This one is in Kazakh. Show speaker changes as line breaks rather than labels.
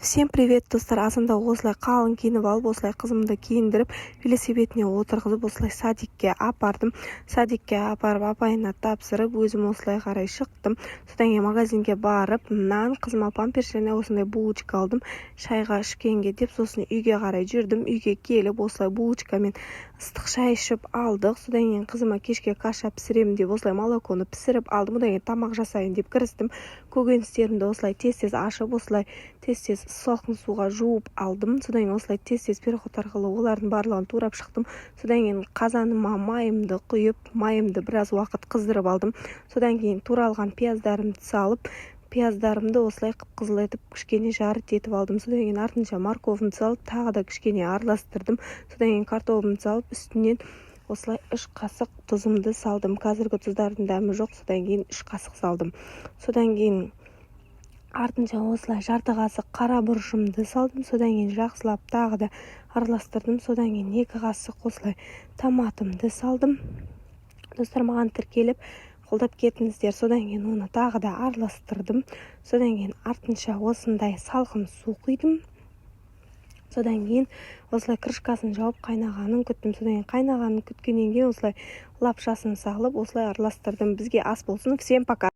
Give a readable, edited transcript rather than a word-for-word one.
Всем привет, достар. Азында осылай қалың киініп алып, осылай қызымды киіндіріп, велосипедіне отырғызып, осылай садикке апардым. Садикке апарып, апайына тапсырып, өзім осылай қарай шықтым. Содан кейін магазинге барып, нан, қызыма памперс және осындай булочка алдым. Шайға ішкенге деп, сосын үйге қарай жүрдім. Үйге келіп, осылай булочкамен ыстық шай ішіп алдық. Содан кейін қызыма кешке каша пісіремін деп, осылай молоконы пісіріп алдым. Одан кейін тамақ жасайын деп кірістім. Көкөністерімді осылай тез-тез ашып, осылай тез-тез салқын суға жуып алдым. Содан кейін осылай тез-тез переход арқылы олардың барлығын турап шықтым. Содан кейін қазаныма майымды құйып, майымды біраз уақыт қыздырып алдым. Содан кейін туралған пияздарымды салып, пияздарымды осылай қып-қызыл етіп, кішкене жарыт етіп алдым. Содан кейін артынша морковымды салып, тағы да кішкене араластырдым. Содан кейін картоплымды салып, үстінен осылай 3 қасық тұзымды салдым. Қазіргі тұздардың дәмі жоқ. Содан кейін 3 қасық салдым. Содан кейін артынша осылай жарты қасық қара бұрышымды салдым. Содан кейін жақсылап тағы да араластырдым. Содан кейін 2 қасық осылай томатымды салдым. Достар, маған тіркеліп қолдап кетіңіздер. Содан кейін оны тағы да араластырдым. Содан кейін артынша осындай салқын су құйдым. Содан кейін осылай крышкасын жауып қайнағанын күттім. Содан кейін қайнағанын күткеннен кейін осылай лапшасын салып, осылай араластырдым. Бізге ас болсын. Всем пока.